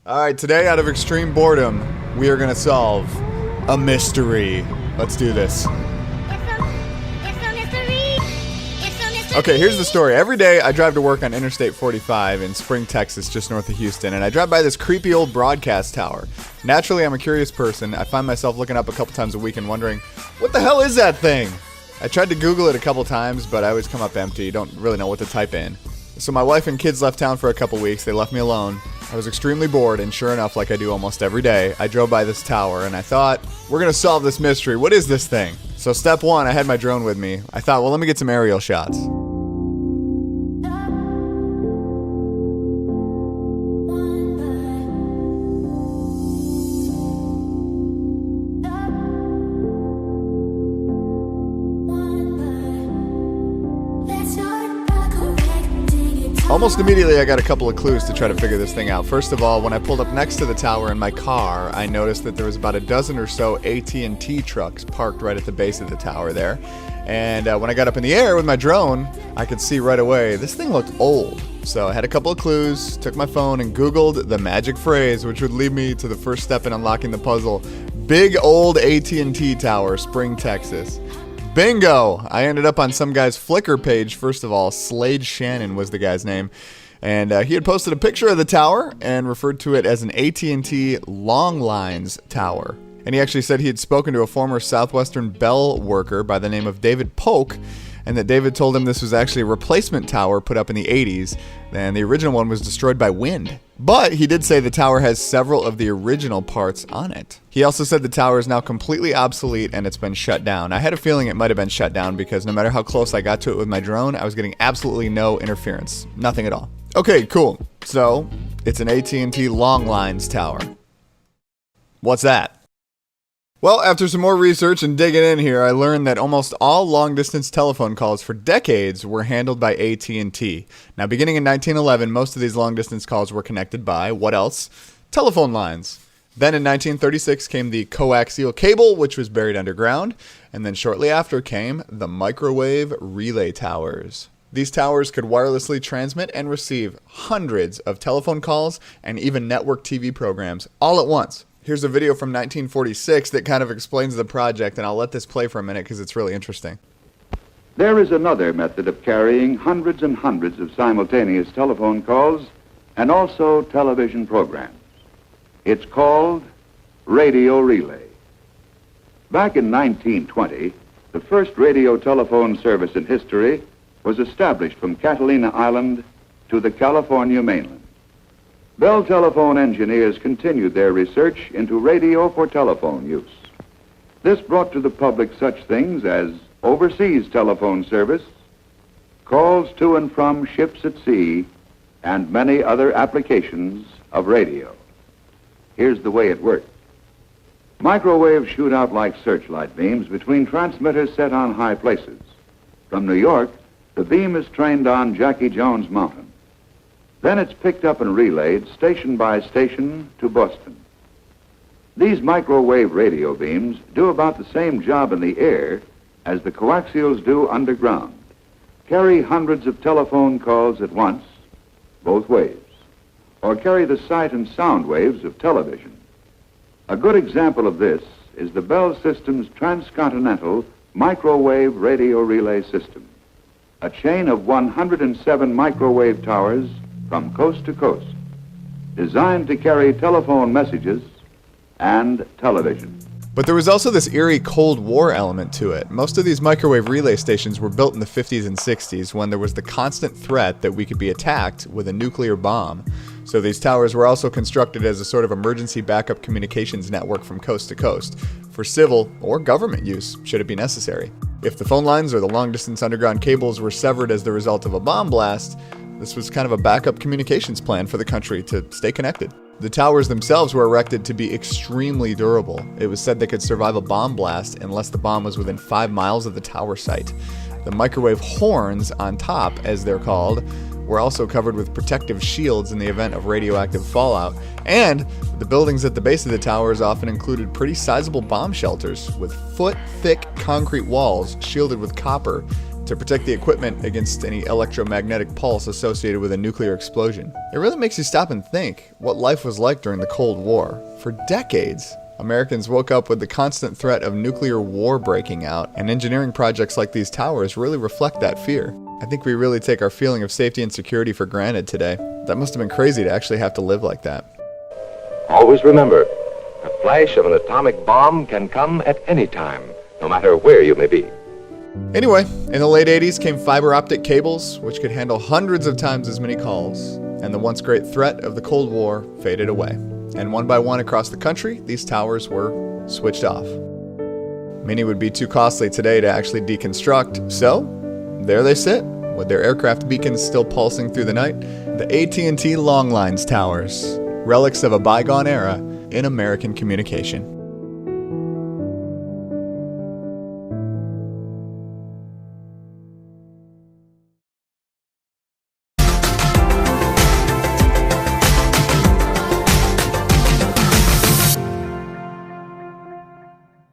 Alright, today out of extreme boredom, we are gonna solve a mystery. Let's do this. Okay, here's the story. Every day I drive to work on Interstate 45 in Spring, Texas, just north of Houston, and I drive by this creepy old broadcast tower. Naturally, I'm a curious person. I find myself looking up a couple times a week and wondering, what the hell is that thing? I tried to Google it a couple times, but I always come up empty. Don't really know what to type in. So my wife and kids left town for a couple weeks. They left me alone. I was extremely bored, and sure enough, like I do almost every day, I drove by this tower, and I thought, we're gonna solve this mystery. What is this thing? So step one, I had my drone with me. I thought, well, let me get some aerial shots. Almost immediately, I got a couple of clues to try to figure this thing out. First of all, when I pulled up next to the tower in my car, I noticed that there was about a dozen or so AT&T trucks parked right at the base of the tower there. And when I got up in the air with my drone, I could see right away, this thing looked old. So I had a couple of clues, took my phone and Googled the magic phrase, which would lead me to the first step in unlocking the puzzle. Big old AT&T tower, Spring, Texas. Bingo! I ended up on some guy's Flickr page, first of all. Slade Shannon was the guy's name. And he had posted a picture of the tower and referred to it as an AT&T long lines tower. And he actually said he had spoken to a former Southwestern Bell worker by the name of David Polk, and that David told him this was actually a replacement tower put up in the 80s, and the original one was destroyed by wind. But he did say the tower has several of the original parts on it. He also said the tower is now completely obsolete and it's been shut down. I had a feeling it might have been shut down because no matter how close I got to it with my drone, I was getting absolutely no interference. Nothing at all. Okay, cool. So, it's an AT&T long lines tower. What's that? Well, after some more research and digging in here, I learned that almost all long-distance telephone calls for decades were handled by AT&T. Now, beginning in 1911, most of these long-distance calls were connected by, what else? Telephone lines. Then in 1936 came the coaxial cable, which was buried underground. And then shortly after came the microwave relay towers. These towers could wirelessly transmit and receive hundreds of telephone calls and even network TV programs all at once. Here's a video from 1946 that kind of explains the project, and I'll let this play for a minute because it's really interesting. There is another method of carrying hundreds and hundreds of simultaneous telephone calls and also television programs. It's called radio relay. Back in 1920, the first radio telephone service in history was established from Catalina Island to the California mainland. Bell telephone engineers continued their research into radio for telephone use. This brought to the public such things as overseas telephone service, calls to and from ships at sea, and many other applications of radio. Here's the way it worked. Microwaves shoot out like searchlight beams between transmitters set on high places. From New York, the beam is trained on Jackie Jones Mountain. Then it's picked up and relayed station by station to Boston. These microwave radio beams do about the same job in the air as the coaxials do underground. Carry hundreds of telephone calls at once, both ways, or carry the sight and sound waves of television. A good example of this is the Bell System's transcontinental microwave radio relay system, a chain of 107 microwave towers from coast to coast, designed to carry telephone messages and television. But there was also this eerie Cold War element to it. Most of these microwave relay stations were built in the 50s and 60s when there was the constant threat that we could be attacked with a nuclear bomb. So these towers were also constructed as a sort of emergency backup communications network from coast to coast for civil or government use, should it be necessary. If the phone lines or the long-distance underground cables were severed as the result of a bomb blast, this was kind of a backup communications plan for the country to stay connected. The towers themselves were erected to be extremely durable. It was said they could survive a bomb blast unless the bomb was within 5 miles of the tower site. The microwave horns on top, as they're called, were also covered with protective shields in the event of radioactive fallout, and the buildings at the base of the towers often included pretty sizable bomb shelters with foot-thick concrete walls shielded with copper to protect the equipment against any electromagnetic pulse associated with a nuclear explosion. It really makes you stop and think what life was like during the Cold War. For decades, Americans woke up with the constant threat of nuclear war breaking out, and engineering projects like these towers really reflect that fear. I think we really take our feeling of safety and security for granted today. That must have been crazy to actually have to live like that. Always remember, the flash of an atomic bomb can come at any time, no matter where you may be. Anyway, in the late 80s came fiber optic cables, which could handle hundreds of times as many calls, and the once great threat of the Cold War faded away. And one by one across the country, these towers were switched off. Many would be too costly today to actually deconstruct, so there they sit, with their aircraft beacons still pulsing through the night, the AT&T Long Lines towers, relics of a bygone era in American communication.